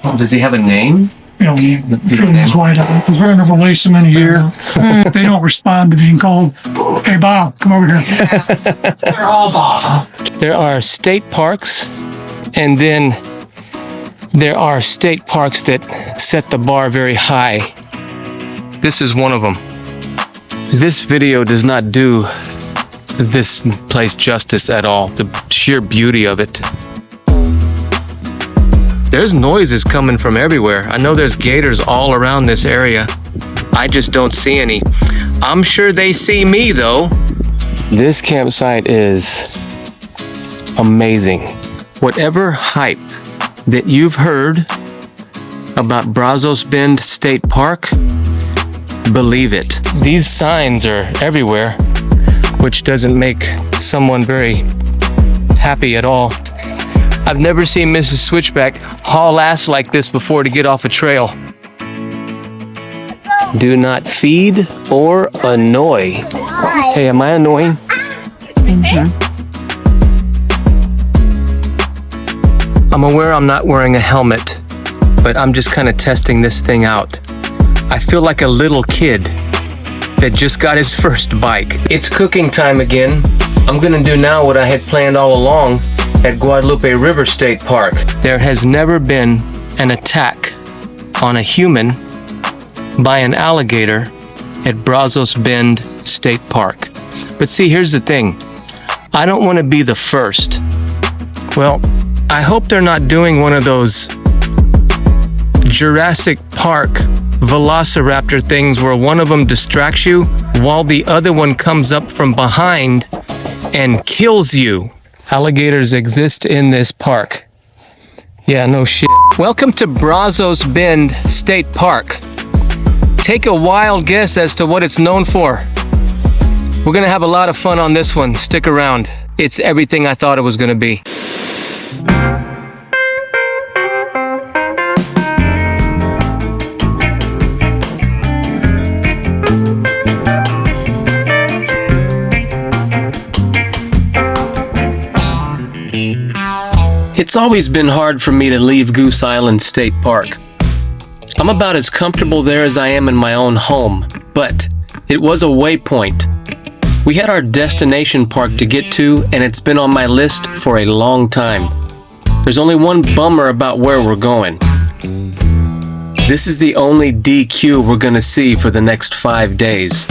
Oh, does he have a name? You know, because we're never released them in a year. They don't respond to being called, "Hey, Bob, come over here." They're all Bob. There are state parks, and then there are state parks that set the bar very high. This is one of them. This video does not do this place justice at all, the sheer beauty of it. There's noises coming from everywhere. I know there's gators all around this area. I just don't see any. I'm sure they see me though. This campsite is amazing. Whatever hype that you've heard about Brazos Bend State Park, believe it. These signs are everywhere, which doesn't make someone very happy at all. I've never seen Mrs. Switchback haul ass like this before to get off a trail. Do not feed or annoy. Hey, am I annoying? I'm aware I'm not wearing a helmet, but I'm just kind of testing this thing out. I feel like a little kid that just got his first bike. It's cooking time again. I'm gonna do now what I had planned all along at Guadalupe River State Park. There has never been an attack on a human by an alligator at Brazos Bend State Park. But see, here's the thing. I don't want to be the first. Well, I hope they're not doing one of those Jurassic Park velociraptor things where one of them distracts you while the other one comes up from behind and kills you. Alligators exist in this park. Yeah, no shit. Welcome to Brazos Bend State Park. Take a wild guess as to what it's known for. We're gonna have a lot of fun on this one. Stick around. It's everything I thought it was gonna be. It's always been hard for me to leave Goose Island State Park. I'm about as comfortable there as I am in my own home, but it was a waypoint. We had our destination park to get to, and it's been on my list for a long time. There's only one bummer about where we're going. This is the only DQ we're gonna see for the next 5 days.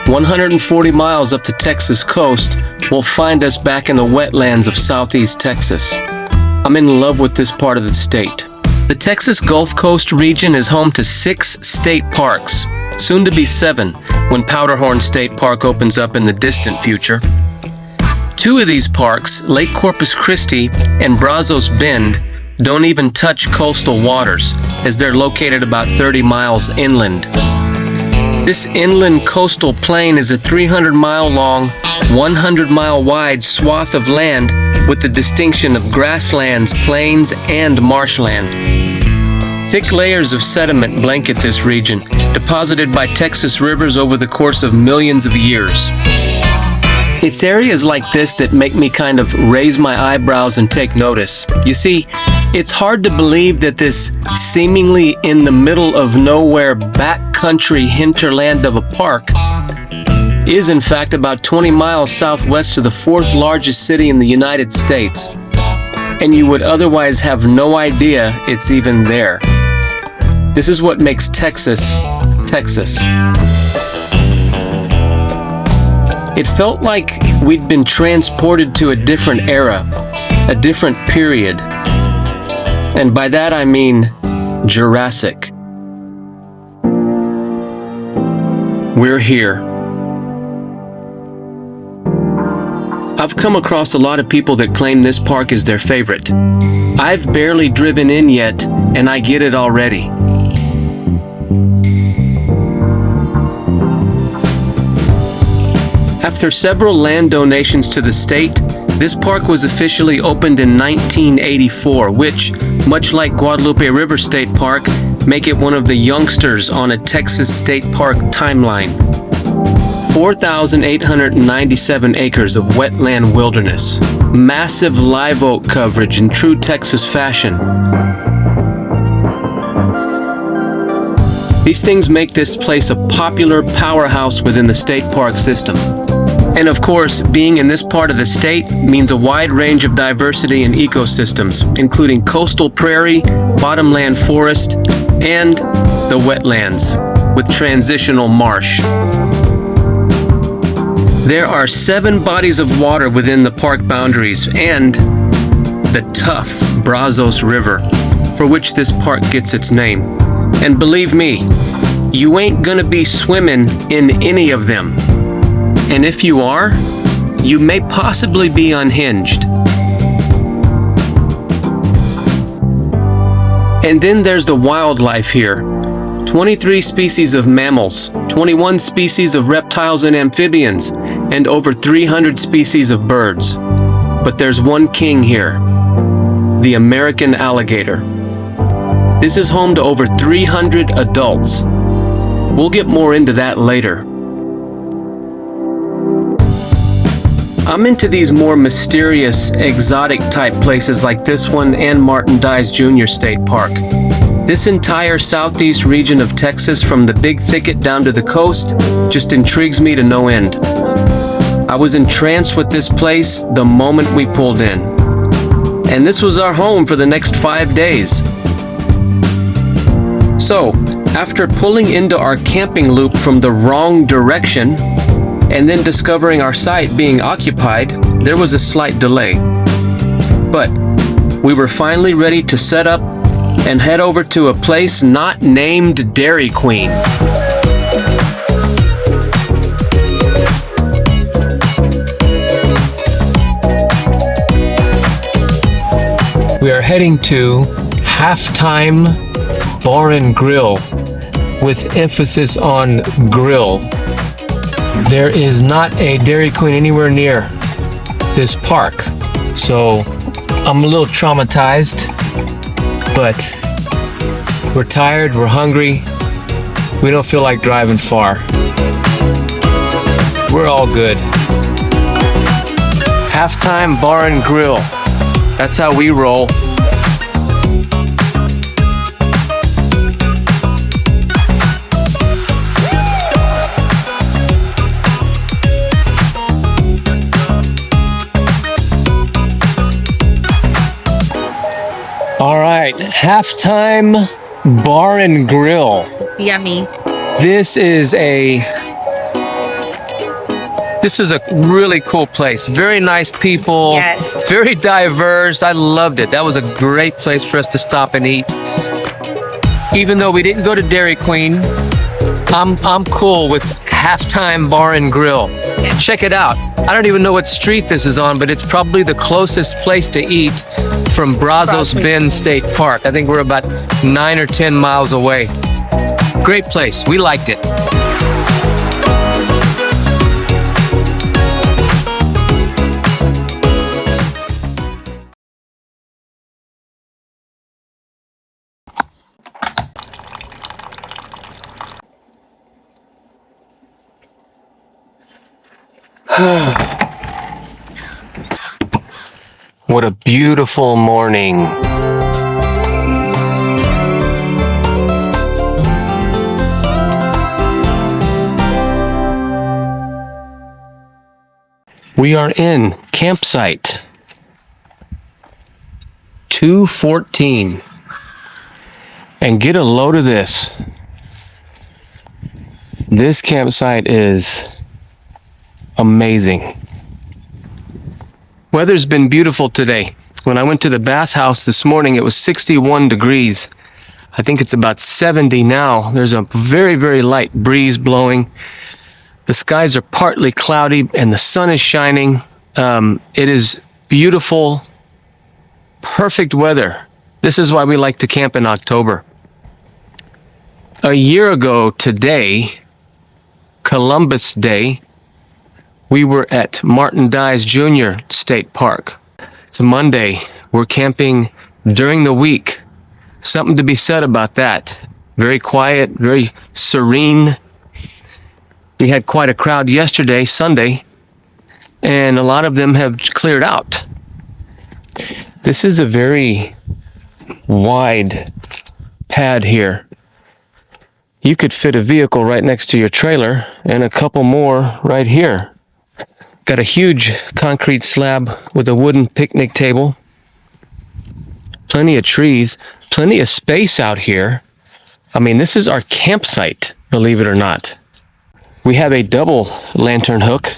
140 miles up the Texas coast will find us back in the wetlands of southeast Texas. I'm in love with this part of the state. The Texas Gulf Coast region is home to 6 state parks, soon to be 7 when Powderhorn State Park opens up in the distant future. 2 of these parks, Lake Corpus Christi and Brazos Bend, don't even touch coastal waters, as they're located about 30 miles inland. This inland coastal plain is a 300-mile-long, 100-mile-wide swath of land with the distinction of grasslands, plains, and marshland. Thick layers of sediment blanket this region, deposited by Texas rivers over the course of millions of years. It's areas like this that make me kind of raise my eyebrows and take notice. You see, it's hard to believe that this seemingly in the middle of nowhere backcountry hinterland of a park is in fact about 20 miles southwest of the 4th largest city in the United States. And you would otherwise have no idea it's even there. This is what makes Texas, Texas. It felt like we'd been transported to a different era, a different period. And by that I mean Jurassic. We're here. I've come across a lot of people that claim this park is their favorite. I've barely driven in yet, and I get it already. After several land donations to the state, this park was officially opened in 1984, which, much like Guadalupe River State Park, make it one of the youngsters on a Texas state park timeline. 4,897 acres of wetland wilderness, Massive live oak coverage in true Texas fashion. These things make this place a popular powerhouse within the state park system. And of course, being in this part of the state means a wide range of diversity in ecosystems, including coastal prairie, bottomland forest, and the wetlands with transitional marsh. There are 7 bodies of water within the park boundaries and the tough Brazos River, for which this park gets its name. And believe me, you ain't gonna be swimming in any of them. And if you are, you may possibly be unhinged. And then there's the wildlife here. 23 species of mammals, 21 species of reptiles and amphibians, and over 300 species of birds. But there's one king here, the American alligator. This is home to over 300 adults. We'll get more into that later. I'm into these more mysterious, exotic type places like this one and Martin Dies Jr. State Park. This entire southeast region of Texas, from the Big Thicket down to the coast, just intrigues me to no end. I was entranced with this place the moment we pulled in. And this was our home for the next 5 days. So, after pulling into our camping loop from the wrong direction, and then discovering our site being occupied, there was a slight delay. But we were finally ready to set up and head over to a place not named Dairy Queen. We are heading to Halftime Bar and Grill, with emphasis on grill. There is not a Dairy Queen anywhere near this park, so I'm a little traumatized, but we're tired, we're hungry, we don't feel like driving far. We're all good. Halftime Bar and Grill. That's how we roll. All right, Halftime Bar and Grill. Yummy. This is a really cool place. Very nice people. Yes. Very diverse. I loved it. That was a great place for us to stop and eat. Even though we didn't go to Dairy Queen, I'm cool with Halftime Bar and Grill. Check it out. I don't even know what street this is on, but it's probably the closest place to eat from Brazos Bend State Park. I think we're about 9 or 10 miles away. Great place. We liked it. What a beautiful morning. We are in campsite 214. And get a load of this. This campsite is amazing. Weather's been beautiful today. When I went to the bathhouse this morning, it was 61 degrees. I think it's about 70 now. There's a very, very light breeze blowing. The skies are partly cloudy and the sun is shining. It is beautiful, perfect weather. This is why we like to camp in October. A year ago today, Columbus Day, we were at Martin Dies Jr. State Park. It's a Monday. We're camping during the week. Something to be said about that. Very quiet, very serene. We had quite a crowd yesterday, Sunday, and a lot of them have cleared out. This is a very wide pad here. You could fit a vehicle right next to your trailer and a couple more right here. Got a huge concrete slab with a wooden picnic table. Plenty of trees, plenty of space out here. I mean, this is our campsite, believe it or not. We have a double lantern hook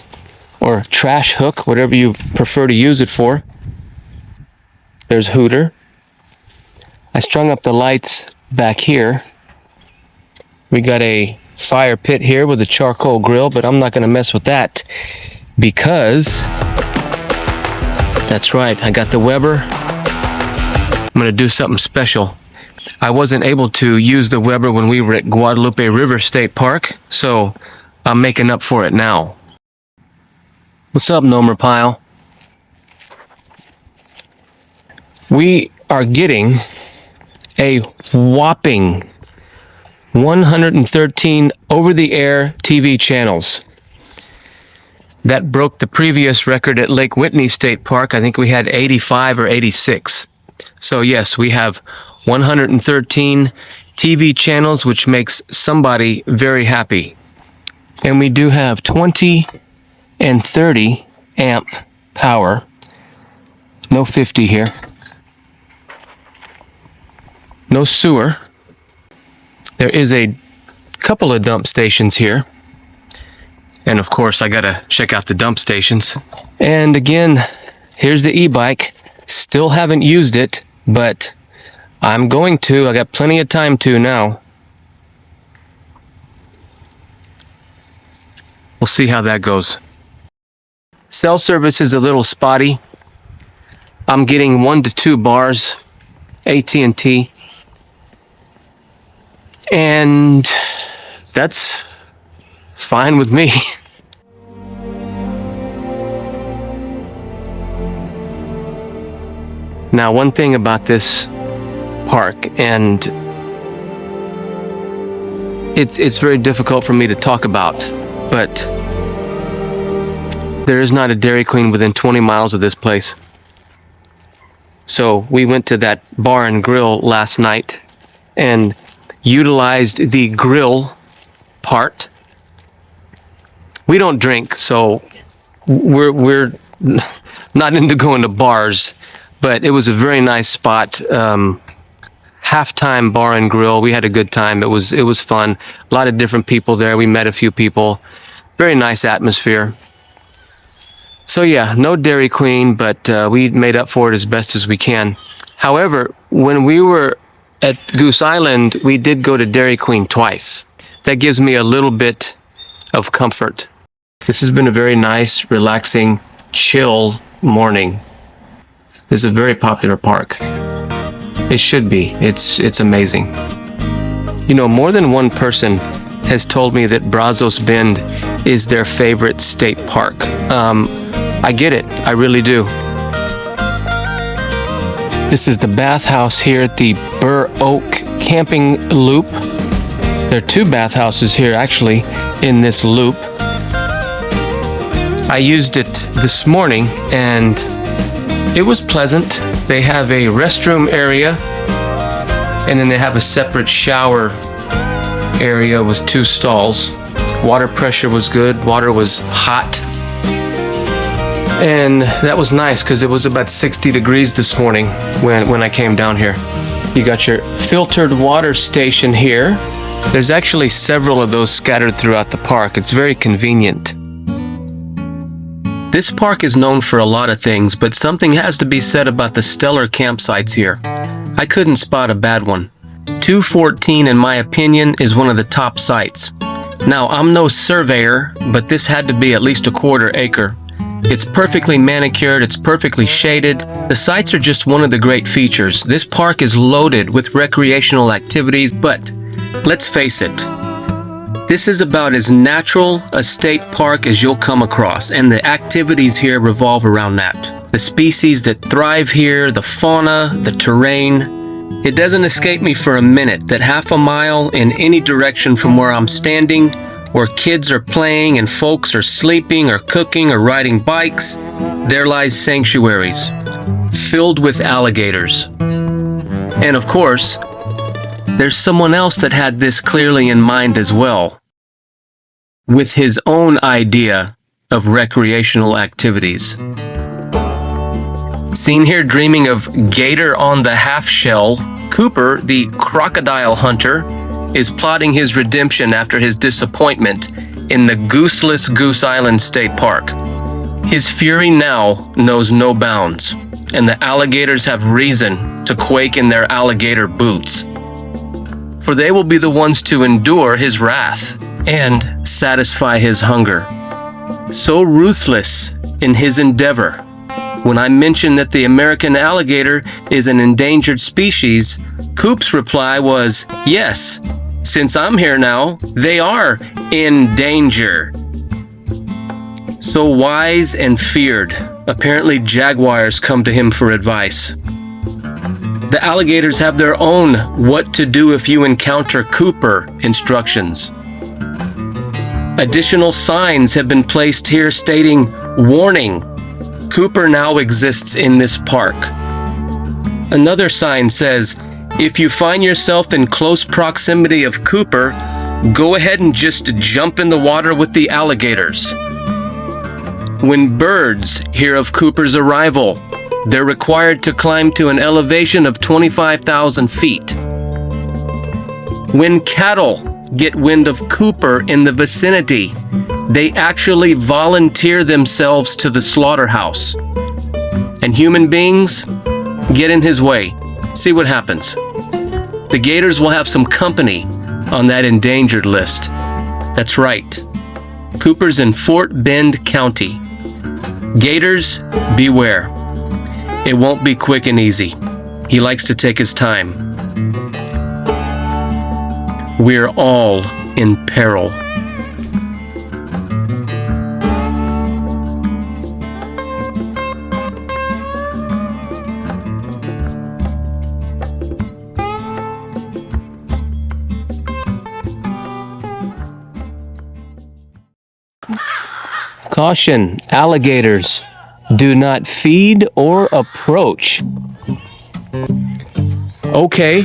or trash hook, whatever you prefer to use it for. There's Hooter. I strung up the lights back here. We got a fire pit here with a charcoal grill, but I'm not going to mess with that because that's right, I got the Weber. I'm going to do something special. I wasn't able to use the Weber when we were at Guadalupe River State Park, so I'm making up for it now. What's up, Nomer Pile? We are getting a whopping 113 over-the-air TV channels. That broke the previous record at Lake Whitney State Park. I think we had 85 or 86. So yes, we have 113 TV channels, which makes somebody very happy. And we do have 20 and 30 amp power. No 50 here. No sewer. There is a couple of dump stations here. And of course, I gotta check out the dump stations. And again, here's the e-bike. Still haven't used it, but I'm going to. I got plenty of time to now. We'll see how that goes. Cell service is a little spotty. I'm getting 1 to 2 bars, AT&T. And that's fine with me. Now, one thing about this park, and it's very difficult for me to talk about, but there is not a Dairy Queen within 20 miles of this place. So we went to that bar and grill last night and utilized the grill part. We don't drink, so we're not into going to bars, but it was a very nice spot. Halftime bar and grill. We had a good time. It was fun. A lot of different people there. We met a few people. Very nice atmosphere. So yeah, no Dairy Queen, but we made up for it as best as we can. However, when we were at Goose Island, we did go to Dairy Queen twice. That gives me a little bit of comfort. This has been a very nice, relaxing, chill morning. This is a very popular park. It should be. It's amazing. You know, more than one person has told me that Brazos Bend is their favorite state park. I get it. I really do. This is the bathhouse here at the Burr Oak Camping Loop. There are 2 bathhouses here actually in this loop. I used it this morning and it was pleasant. They have a restroom area and then they have a separate shower area with 2 stalls. Water pressure was good. Water was hot. And that was nice because it was about 60 degrees this morning when I came down here. You got your filtered water station here. There's actually several of those scattered throughout the park. It's very convenient. This park is known for a lot of things, but something has to be said about the stellar campsites here. I couldn't spot a bad one. 214, in my opinion, is one of the top sites. Now, I'm no surveyor, but this had to be at least a 1/4 acre. It's perfectly manicured, it's perfectly shaded. The sites are just one of the great features. This park is loaded with recreational activities, but let's face it, this is about as natural a state park as you'll come across, and the activities here revolve around that. The species that thrive here, the fauna, the terrain. It doesn't escape me for a minute that half a mile in any direction from where I'm standing, where kids are playing and folks are sleeping or cooking or riding bikes, there lies sanctuaries filled with alligators. And of course, there's someone else that had this clearly in mind as well, with his own idea of recreational activities. Seen here dreaming of gator on the half shell, Cooper, the crocodile hunter, is plotting his redemption after his disappointment in the gooseless Goose Island State Park. His fury now knows no bounds, and the alligators have reason to quake in their alligator boots. For they will be the ones to endure his wrath and satisfy his hunger. So ruthless in his endeavor. When I mentioned that the American alligator is an endangered species, Coop's reply was, yes, since I'm here now, they are in danger. So wise and feared, apparently jaguars come to him for advice. The alligators have their own what to do if you encounter Cooper instructions. Additional signs have been placed here stating, warning, Cooper now exists in this park. Another sign says, if you find yourself in close proximity of Cooper, go ahead and just jump in the water with the alligators. When birds hear of Cooper's arrival, they're required to climb to an elevation of 25,000 feet. When cattle get wind of Cooper in the vicinity, they actually volunteer themselves to the slaughterhouse. And human beings get in his way. See what happens. The gators will have some company on that endangered list. That's right. Cooper's in Fort Bend County. Gators, beware. It won't be quick and easy. He likes to take his time. We're all in peril. Caution, alligators. Do not feed or approach. Okay.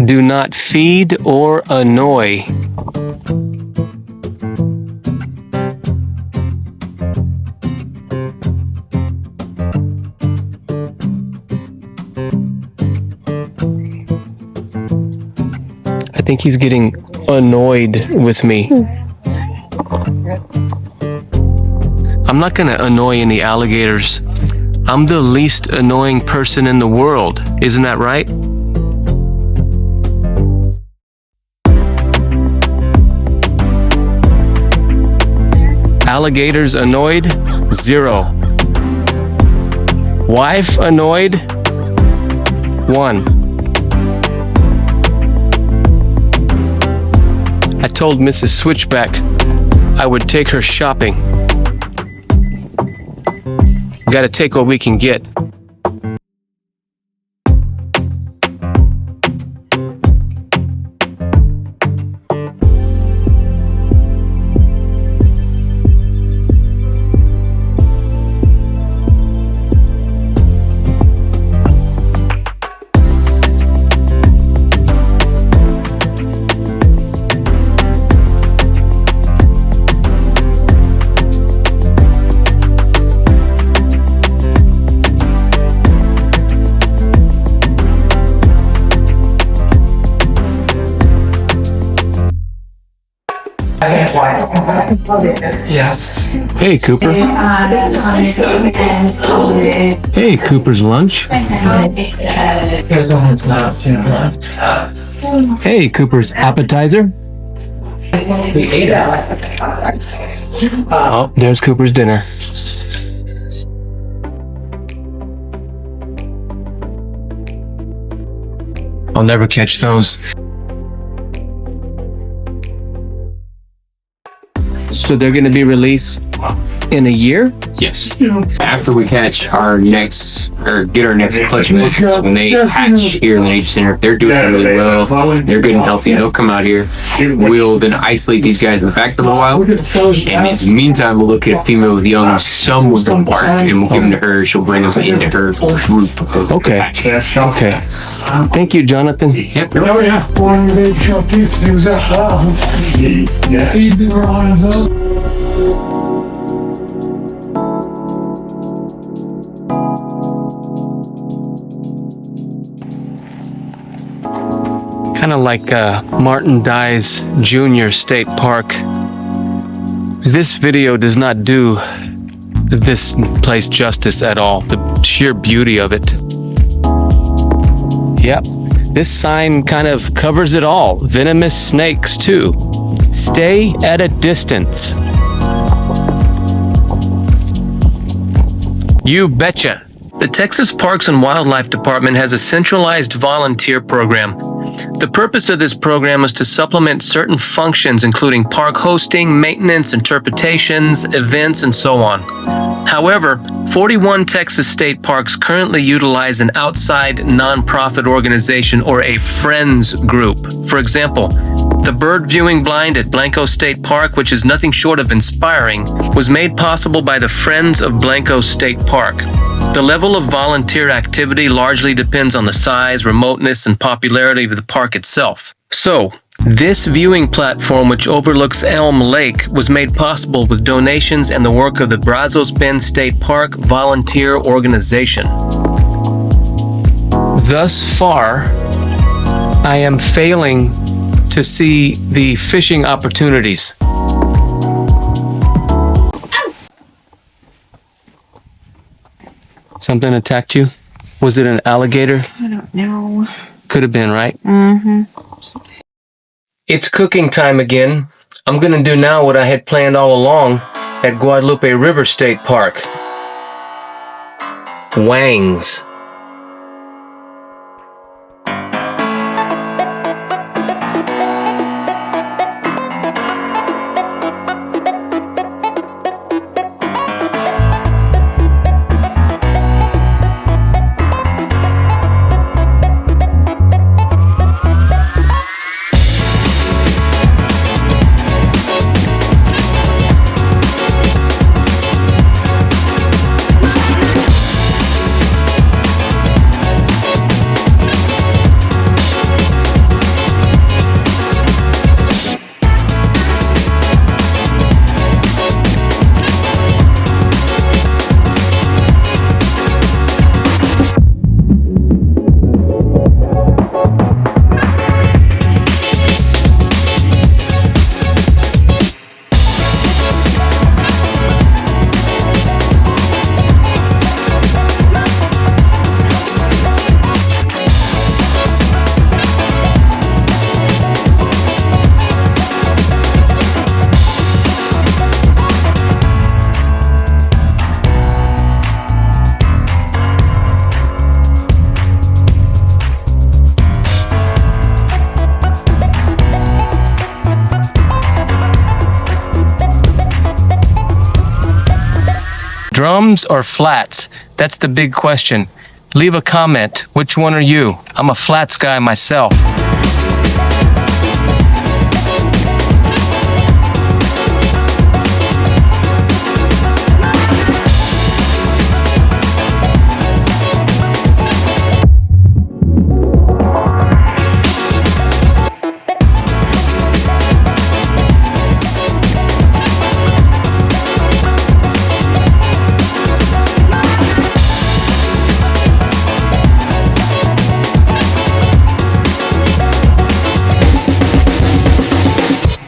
Do not feed or annoy. I think he's getting annoyed with me. I'm not gonna annoy any alligators. I'm the least annoying person in the world. Isn't that right? Alligators annoyed? 0. Wife annoyed? 1. I told Mrs. Switchback I would take her shopping. Gotta take what we can get. Yes. Hey, Cooper. Hey, Cooper's lunch. There's almost not too much. Hey, Cooper's appetizer. We ate it. Oh, there's Cooper's dinner. I'll never catch those. So they're going to be released in a year? Yes. After we catch our next, or get our next clutch of eggs, when they hatch here in the nature center, they're doing really well. They're good and healthy. They'll come out here. We'll then isolate these guys in the back for a little while. And in the meantime, we'll look at a female with young, some with them bark, and we'll give them to her. She'll bring them into her group. Okay. Okay. Thank you, Jonathan. Yep. Oh, yeah. One big shop piece, things that wow. Feed the on those. Kind of like Martin Dyes Jr. State Park. This video does not do this place justice at all. The sheer beauty of it. Yep, this sign kind of covers it all. Venomous snakes too. Stay at a distance. You betcha. The Texas Parks and Wildlife Department has a centralized volunteer program. The purpose of this program is to supplement certain functions, including park hosting, maintenance, interpretations, events, and so on. However, 41 Texas state parks currently utilize an outside nonprofit organization or a friends group. For example, the bird viewing blind at Blanco State Park, which is nothing short of inspiring, was made possible by the Friends of Blanco State Park. The level of volunteer activity largely depends on the size, remoteness, and popularity of the park itself. So, this viewing platform, which overlooks Elm Lake, was made possible with donations and the work of the Brazos Bend State Park Volunteer Organization. Thus far, I am failing to see the fishing opportunities. Something attacked you? Was it an alligator? I don't know. Could have been, right? Mm-hmm. It's cooking time again. I'm gonna do now what I had planned all along at Guadalupe River State Park. Wangs. Drums or flats? That's the big question. Leave a comment. Which one are you? I'm a flats guy myself.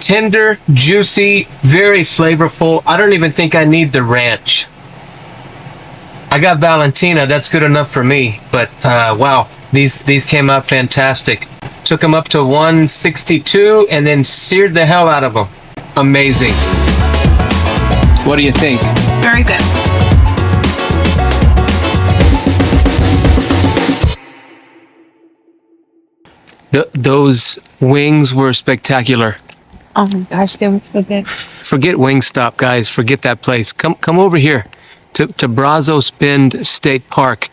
Tender, juicy, very flavorful. I don't even think I need the ranch. I got Valentina, that's good enough for me. But wow, these came out fantastic. Took them up to 162 and then seared the hell out of them. Amazing. What do you think? Very good. Those wings were spectacular. Oh my gosh, they were so good. Forget Wingstop, guys. Forget that place. Come over here to Brazos Bend State Park,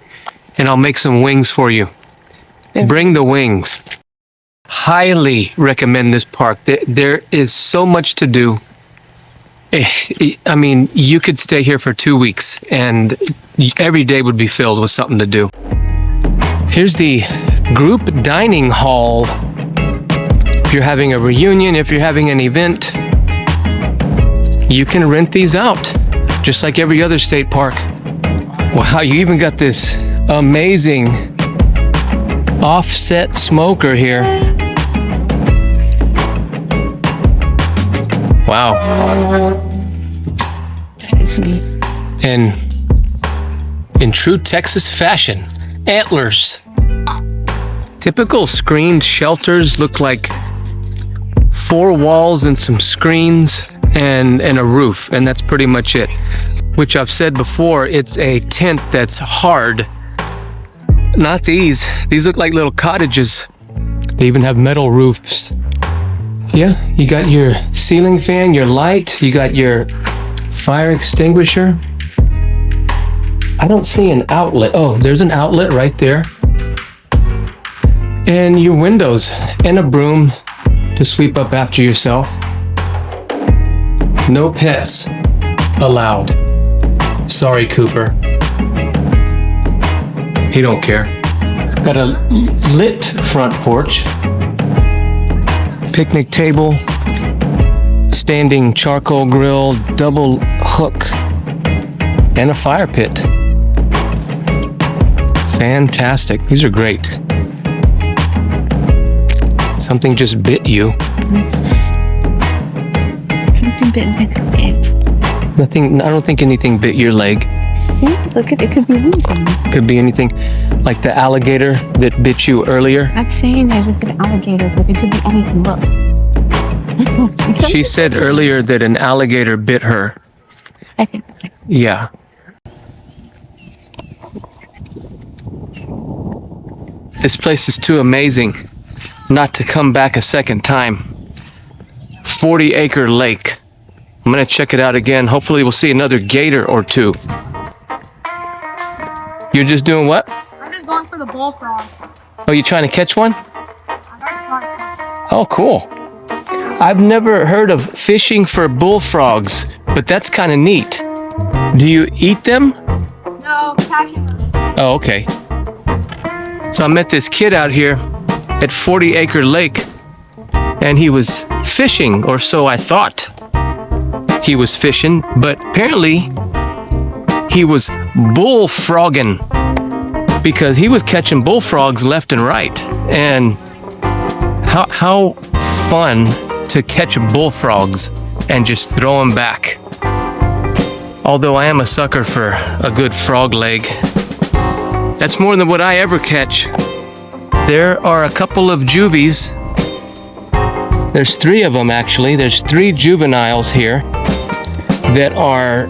and I'll make some wings for you. Bring the wings. Highly recommend this park. There is so much to do. I mean, you could stay here for 2 weeks, and every day would be filled with something to do. Here's the group dining hall. If you're having a reunion, if you're having an event, you can rent these out, just like every other state park. Wow, you even got this amazing offset smoker here. Wow. And in true Texas fashion, antlers. Typical screened shelters look like 4 walls and some screens and a roof, and that's pretty much it. Which I've said before, it's a tent that's hard. Not these. These look like little cottages. They even have metal roofs. Yeah, you got your ceiling fan, your light, you got your fire extinguisher. I don't see an outlet. Oh, there's an outlet right there. And your windows and a broom to sweep up after yourself. No pets allowed. Sorry, Cooper. He don't care. Got a lit front porch. Picnic table. Standing charcoal grill, double hook, and a fire pit. Fantastic. These are great. Something just bit you. Something bit my leg. Nothing, I don't think anything bit your leg. Yeah, look at it. Could be anything. Could be anything. Like the alligator that bit you earlier. Not saying that it's an alligator, but it could be anything. Look. She said earlier that an alligator bit her. I think. Yeah. This place is too amazing not to come back a second time. 40-acre lake. I'm gonna check it out again. Hopefully we'll see another gator or two. You're just doing what? I'm just going for the bullfrog. Oh, you trying to catch one? Oh, cool. I've never heard of fishing for bullfrogs, but that's kind of neat. Do you eat them? No, catching them. Oh, okay. So I met this kid out here at 40-acre lake, and he was fishing, or so I thought he was fishing, but apparently he was bullfrogging, because he was catching bullfrogs left and right. And how fun to catch bullfrogs and just throw them back. Although I am a sucker for a good frog leg. That's more than what I ever catch. There are a couple of juvies. There's 3 of them actually. There's 3 juveniles here that are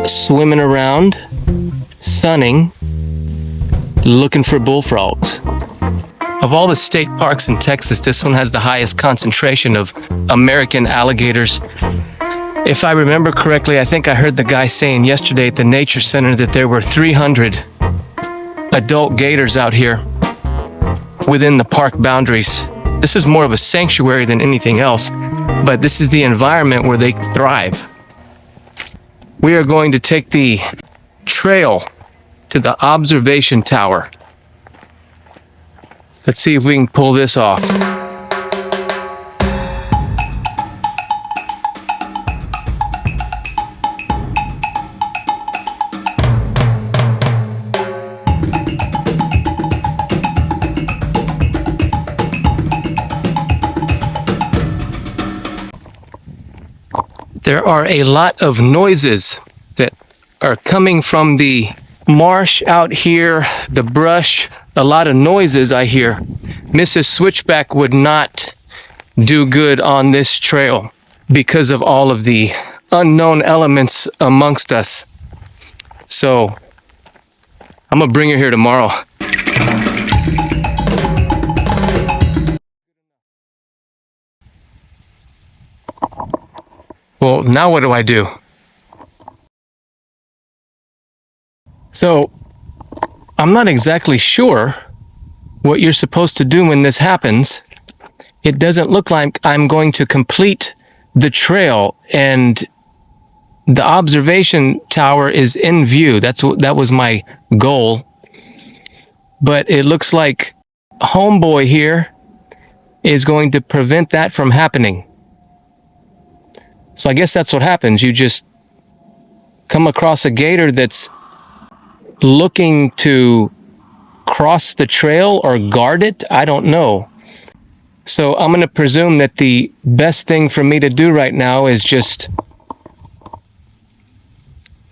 swimming around, sunning, looking for bullfrogs. Of all the state parks in Texas, this one has the highest concentration of American alligators. If I remember correctly, I think I heard the guy saying yesterday at the Nature Center that there were 300 adult gators out here within the park boundaries. This is more of a sanctuary than anything else, but this is the environment where they thrive. We are going to take the trail to the observation tower. Let's see if we can pull this off. There are a lot of noises that are coming from the marsh out here, the brush, a lot of noises I hear. Mrs. Switchback would not do good on this trail because of all of the unknown elements amongst us. So I'm gonna bring her here tomorrow. Well, now what do I do? So, I'm not exactly sure what you're supposed to do when this happens. It doesn't look like I'm going to complete the trail, and the observation tower is in view. That was my goal. But it looks like homeboy here is going to prevent that from happening. So I guess that's what happens. You just come across a gator that's looking to cross the trail or guard it. I don't know. So I'm going to presume that the best thing for me to do right now is just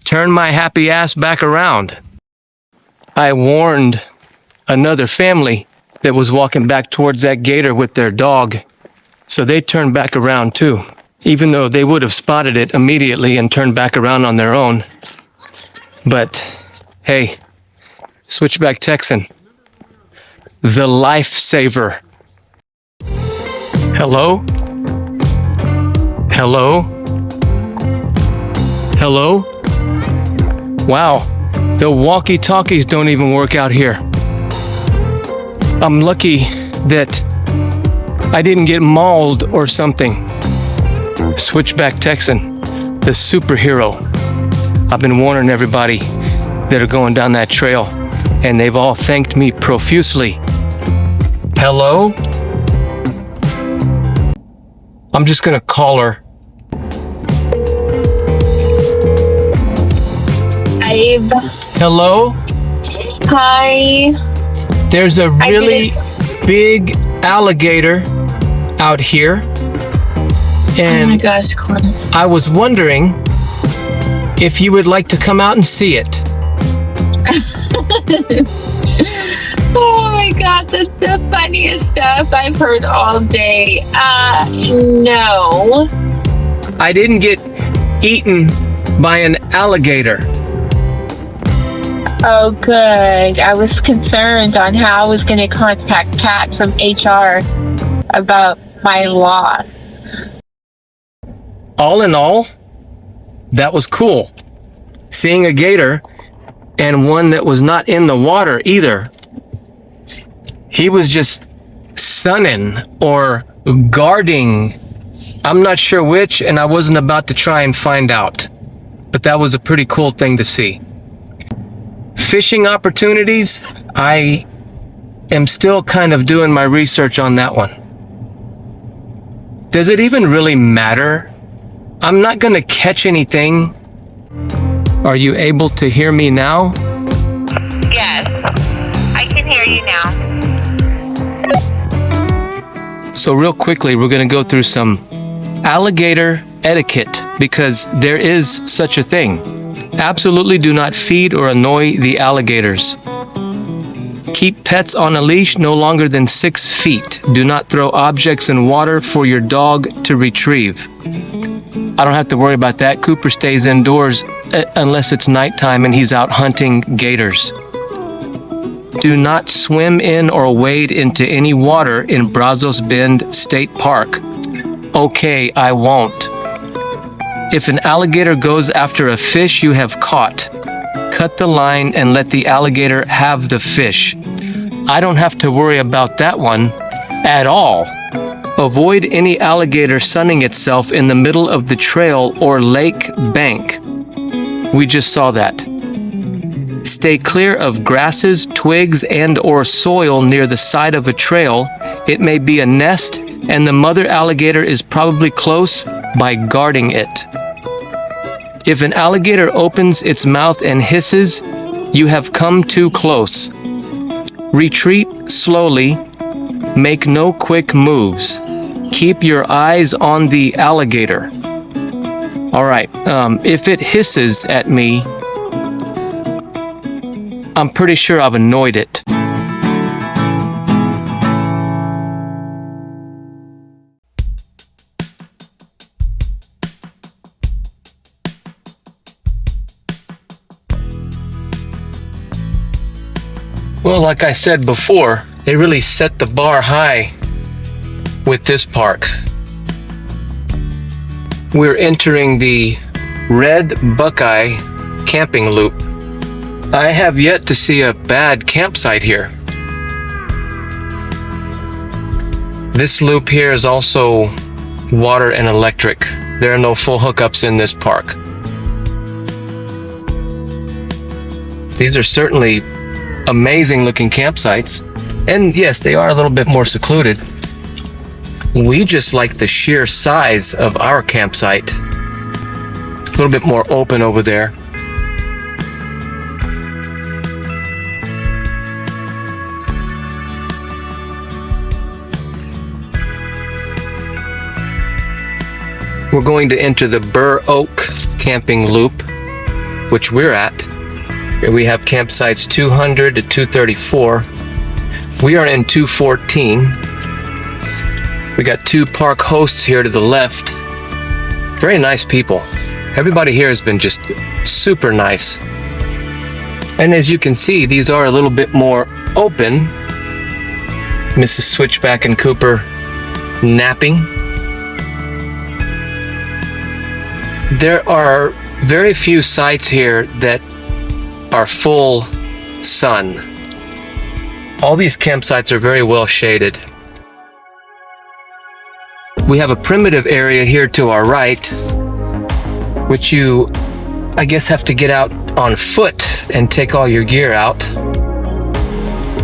turn my happy ass back around. I warned another family that was walking back towards that gator with their dog, so they turned back around too, even though they would have spotted it immediately and turned back around on their own. But hey, Switchback Texan, the lifesaver. Hello? Hello? Hello? Wow, the walkie-talkies don't even work out here. I'm lucky that I didn't get mauled or something. Switchback Texan, the superhero. I've been warning everybody that are going down that trail, and they've all thanked me profusely. Hello? I'm just gonna call her. Babe. Hello? Hi. There's a really big alligator out here. And oh my gosh, Connor. I was wondering if you would like to come out and see it. Oh my god, that's the funniest stuff I've heard all day. No. I didn't get eaten by an alligator. Oh, good. I was concerned on how I was going to contact Kat from HR about my loss. All in all, that was cool. Seeing a gator, and one that was not in the water either. He was just sunning or guarding. I'm not sure which, and I wasn't about to try and find out. But that was a pretty cool thing to see. Fishing opportunities, I am still kind of doing my research on that one. Does it even really matter? I'm not going to catch anything. Are you able to hear me now? Yes, I can hear you now. So real quickly, we're going to go through some alligator etiquette, because there is such a thing. Absolutely do not feed or annoy the alligators. Keep pets on a leash no longer than 6 feet. Do not throw objects in water for your dog to retrieve. I don't have to worry about that. Cooper stays indoors unless it's nighttime and he's out hunting gators. Do not swim in or wade into any water in Brazos Bend State Park. Okay, I won't. If an alligator goes after a fish you have caught, cut the line and let the alligator have the fish. I don't have to worry about that one at all. Avoid any alligator sunning itself in the middle of the trail or lake bank. We just saw that. Stay clear of grasses, twigs, and or soil near the side of a trail. It may be a nest, and the mother alligator is probably close by guarding it. If an alligator opens its mouth and hisses, you have come too close. Retreat slowly. Make no quick moves. Keep your eyes on the alligator. All right, if it hisses at me, I'm pretty sure I've annoyed it. Well, like I said before, they really set the bar high with this park. We're entering the Red Buckeye camping loop. I have yet to see a bad campsite here. This loop here is also water and electric. There are no full hookups in this park. These are certainly amazing looking campsites. And yes, they are a little bit more secluded. We just like the sheer size of our campsite. A little bit more open over there. We're going to enter the Burr Oak camping loop, which we're at. Here we have campsites 200 to 234. We are in 214. We got two park hosts here to the left. Very nice people. Everybody here has been just super nice. And as you can see, these are a little bit more open. Mrs. Switchback and Cooper napping. There are very few sites here that are full sun. All these campsites are very well shaded. We have a primitive area here to our right, which you, I guess, have to get out on foot and take all your gear out.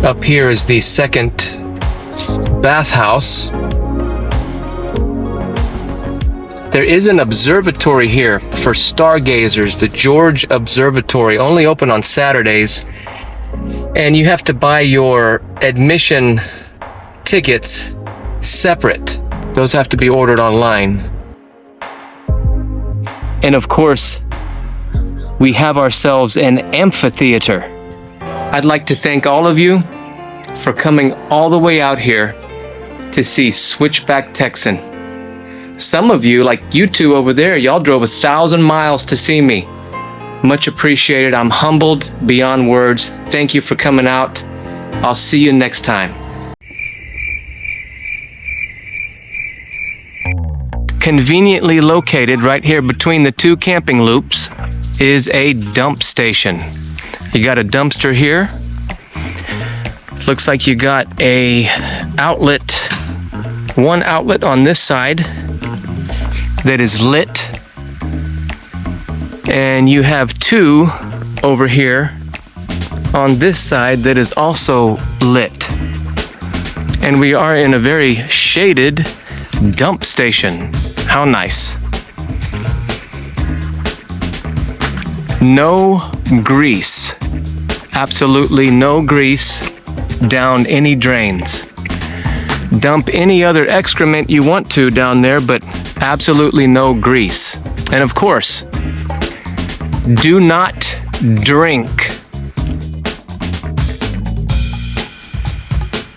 Up here is the second bathhouse. There is an observatory here for stargazers, the George Observatory, only open on Saturdays. And you have to buy your admission tickets separate. Those have to be ordered online. And of course, we have ourselves an amphitheater. I'd like to thank all of you for coming all the way out here to see Switchback Texan. Some of you, like you two over there, y'all drove 1,000 miles to see me. Much appreciated. I'm humbled beyond words. Thank you for coming out. I'll see you next time. Conveniently located right here between the two camping loops is a dump station. You got a dumpster here. Looks like you got a outlet, one outlet on this side that is lit. And you have two over here on this side that is also lit. And we are in a very shaded dump station. How nice. No grease. Absolutely no grease down any drains. Dump any other excrement you want to down there, but absolutely no grease. And of course, do not drink.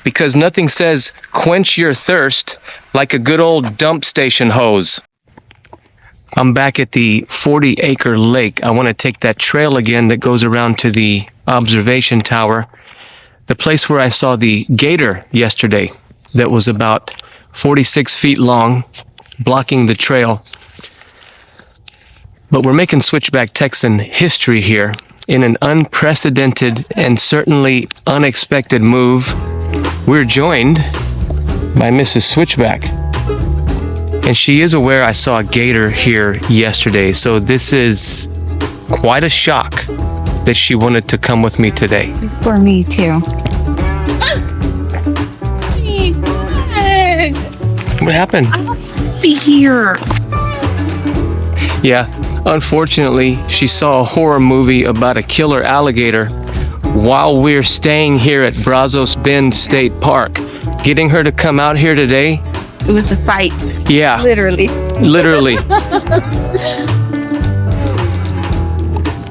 Because nothing says quench your thirst like a good old dump station hose. I'm back at the 40-acre lake. I want to take that trail again that goes around to the observation tower. The place where I saw the gator yesterday that was about 46 feet long, blocking the trail. But we're making Switchback Texan history here in an unprecedented and certainly unexpected move. We're joined by Mrs. Switchback. And she is aware I saw a gator here yesterday, so this is quite a shock that she wanted to come with me today. For me too. What happened? I don't be here. Yeah, unfortunately, she saw a horror movie about a killer alligator while we're staying here at Brazos Bend State Park. Getting her to come out here today. It was a fight. Yeah. Literally. Literally.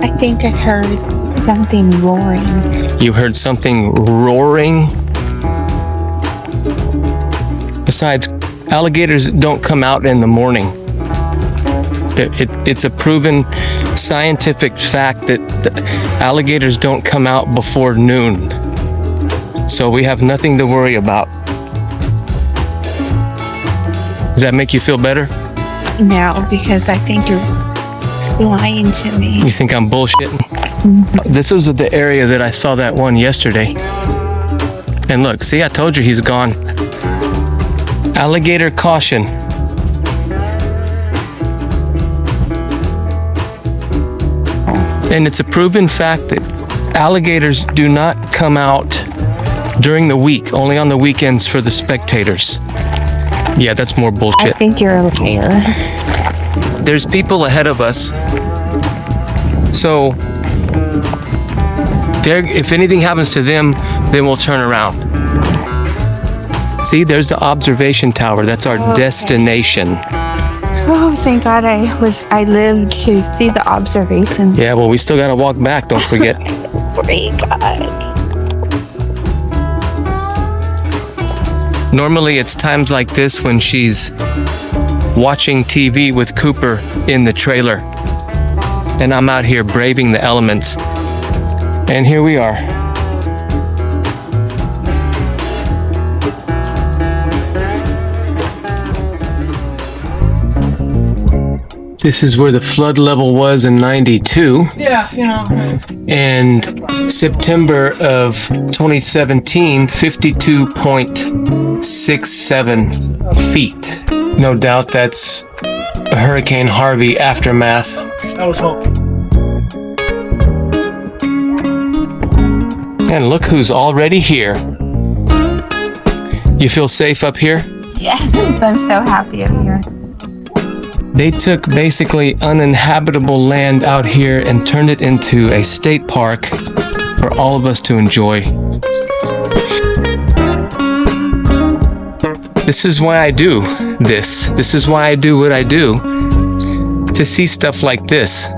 I think I heard something roaring. You heard something roaring? Besides, alligators don't come out in the morning. It's a proven scientific fact that alligators don't come out before noon. So we have nothing to worry about. Does that make you feel better? now because I think you're lying to me. You think I'm bullshitting? This was the area that I saw that one yesterday. And look, see, I told you he's gone. Alligator caution. And it's a proven fact that alligators do not come out during the week, only on the weekends for the spectators. Yeah, that's more I bullshit. think you're a liar. There's people ahead of us. So, if anything happens to them, then we'll turn around. See, there's the observation tower. That's our destination. Oh, thank God I lived to see the observation. Yeah, well, we still gotta walk back, don't forget. Thank God. Normally, it's times like this when she's watching TV with Cooper in the trailer. And I'm out here braving the elements. And here we are. This is where the flood level was in '92. Yeah, you know. And September of 2017, 52.67 feet. No doubt that's a Hurricane Harvey aftermath. I was hoping. And look who's already here. You feel safe up here? Yes, I'm so happy I'm here. They took basically uninhabitable land out here and turned it into a state park for all of us to enjoy. This is why I do this. This is why I do what I do. To see stuff like this.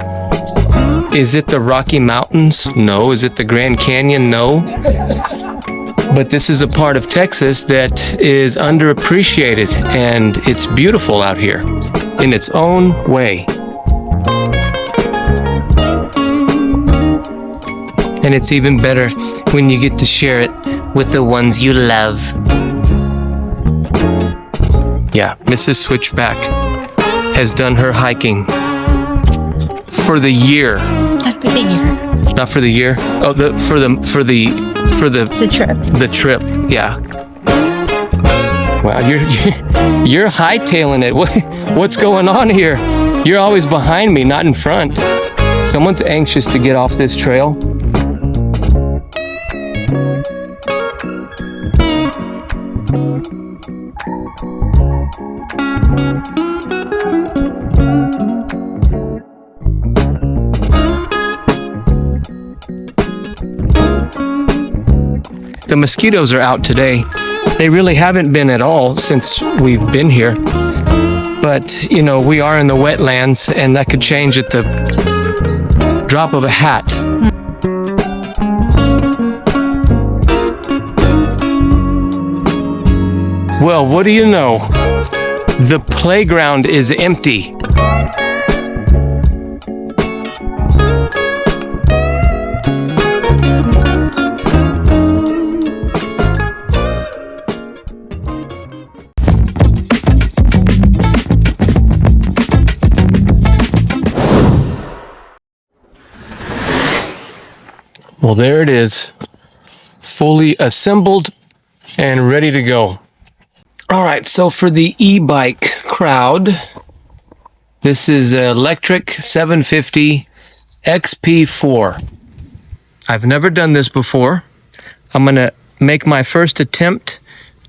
Is it the Rocky Mountains? No. Is it the Grand Canyon? No. But this is a part of Texas that is underappreciated, and it's beautiful out here in its own way. And it's even better when you get to share it with the ones you love. Yeah, Mrs. Switchback has done her hiking for the year. Not for the year. Not for the year. Oh, for the trip. The trip. Yeah. Wow, you're hightailing it. What's going on here? You're always behind me, not in front. Someone's anxious to get off this trail. The mosquitoes are out today. They really haven't been at all since we've been here. But, you know, we are in the wetlands, and that could change at the drop of a hat. Well, what do you know? The playground is empty. Well, there it is, fully assembled and ready to go. All right, so for the e-bike crowd, this is an electric 750 XP4. I've never done this before. I'm gonna make my first attempt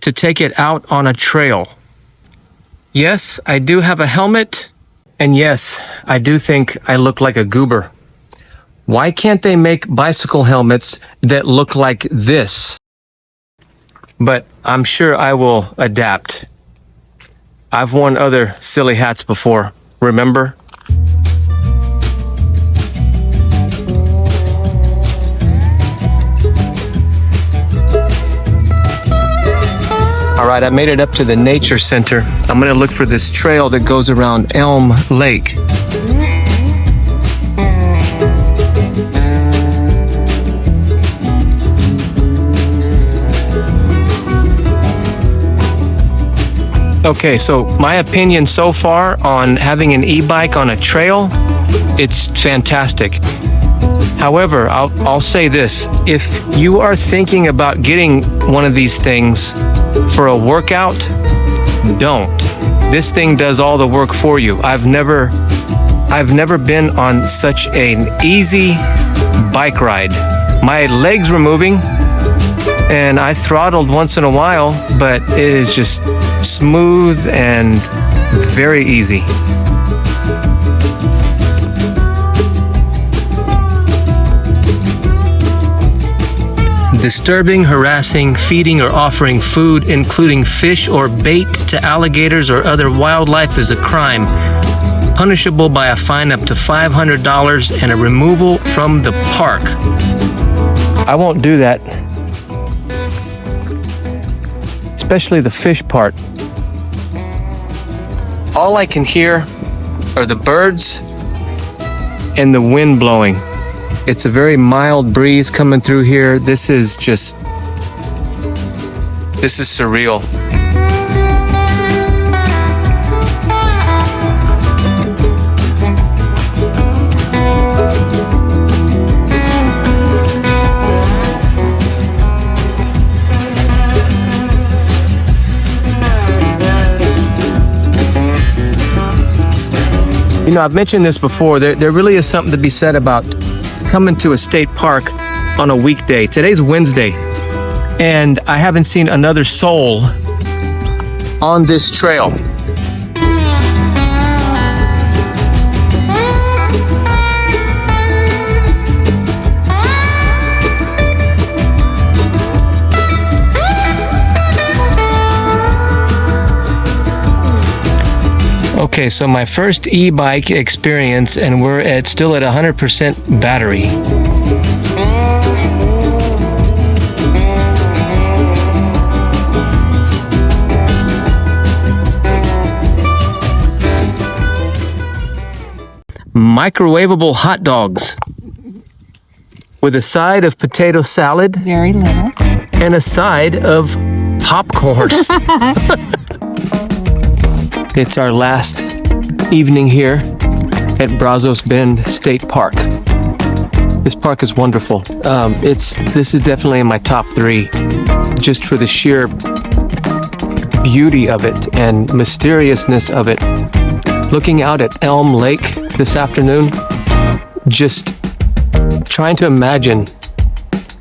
to take it out on a trail. Yes, I do have a helmet, and yes, I do think I look like a goober. Why can't they make bicycle helmets that look like this? But I'm sure I will adapt. I've worn other silly hats before, remember? All right, I made it up to the nature center. I'm gonna look for this trail that goes around Elm Lake. Okay, so my opinion so far on having an e-bike on a trail, it's fantastic. However, I'll say this. If you are thinking about getting one of these things for a workout, don't. This thing does all the work for you. I've never been on such an easy bike ride. My legs were moving and I throttled once in a while, but it is just smooth and very easy. Disturbing, harassing, feeding, or offering food, including fish or bait, to alligators or other wildlife is a crime, punishable by a fine up to $500 and a removal from the park. I won't do that. Especially the fish part. All I can hear are the birds and the wind blowing. It's a very mild breeze coming through here. This is surreal. You know, I've mentioned this before. There really is something to be said about coming to a state park on a weekday. Today's Wednesday, and I haven't seen another soul on this trail. Okay, so my first e-bike experience, and we're still at 100% battery. Microwavable hot dogs with a side of potato salad. Very little. And a side of popcorn. It's our last evening here at Brazos Bend State Park. This park is wonderful. This is definitely in my top 3, just for the sheer beauty of it and mysteriousness of it. Looking out at Elm Lake this afternoon, just trying to imagine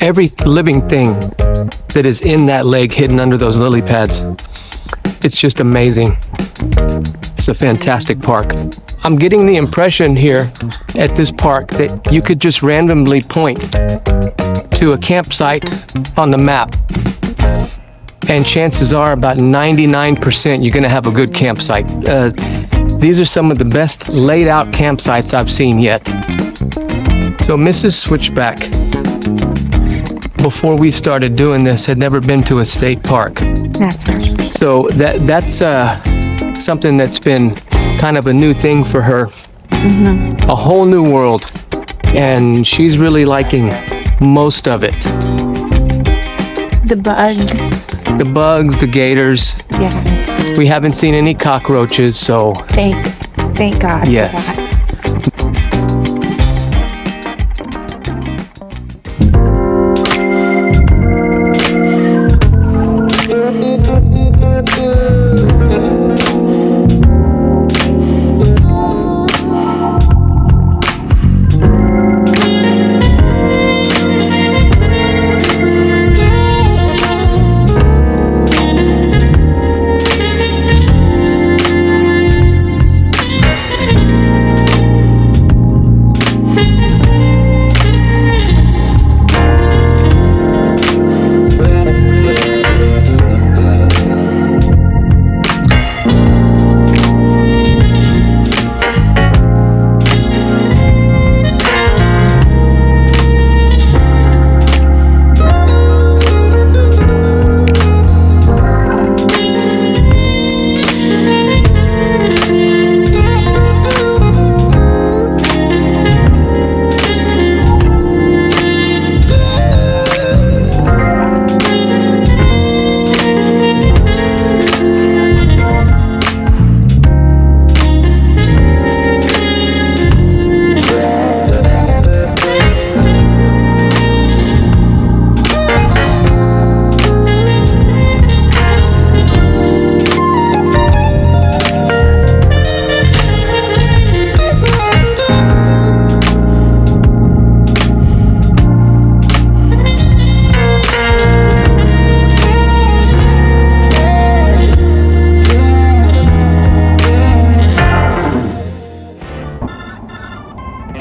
every living thing that is in that lake hidden under those lily pads. It's just amazing. It's a fantastic park. I'm getting the impression here at this park that you could just randomly point to a campsite on the map, and chances are about 99% you're going to have a good campsite. These are some of the best laid out campsites I've seen yet. So Mrs. Switchback, before we started doing this, had never been to a state park. That's right. So that's something that's been kind of a new thing for her. A whole new world. And she's really liking most of it. The bugs. The bugs, the gators. Yeah. We haven't seen any cockroaches, so Thank God. for yes. that.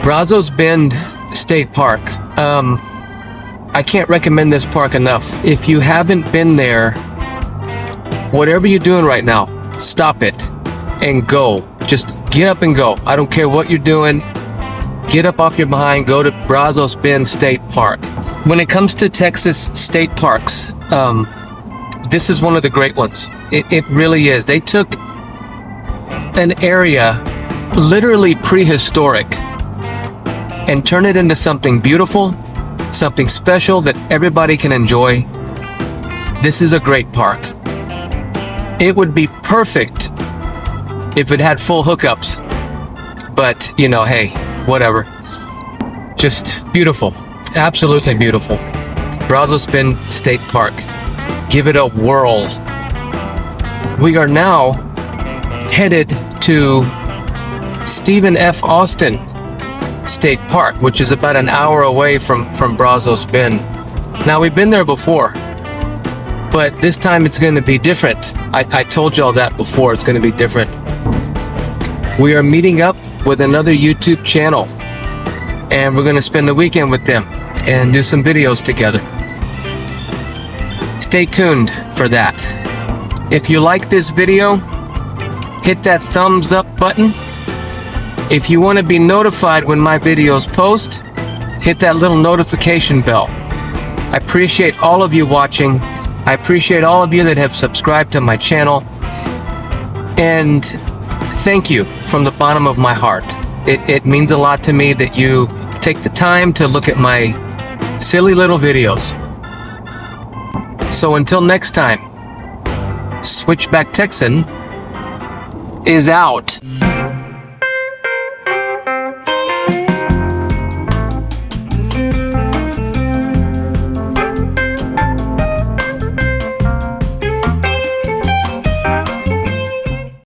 Brazos Bend State Park. I can't recommend this park enough. If you haven't been there, whatever you're doing right now, stop it and go. Just get up and go. I don't care what you're doing. Get up off your behind, go to Brazos Bend State Park. When it comes to Texas state parks, this is one of the great ones. It really is. They took an area literally prehistoric and turned it into something beautiful, something special that everybody can enjoy. This is a great park. It would be perfect if it had full hookups, but you know, hey, whatever. Just beautiful, absolutely beautiful. Brazos Bend State Park. Give it a whirl. We are now headed to Stephen F. Austin State Park, which is about an hour away from Brazos Bend. Now, we've been there before, but this time it's going to be different. I told y'all that before. It's going to be different. We are meeting up with another YouTube channel, and we're going to spend the weekend with them and do some videos together. Stay tuned for that. If you like this video, hit that thumbs up button. If you want to be notified when my videos post, hit that little notification bell. I appreciate all of you watching. I appreciate all of you that have subscribed to my channel. And thank you from the bottom of my heart. It means a lot to me that you take the time to look at my silly little videos. So until next time, Switchback Texan is out.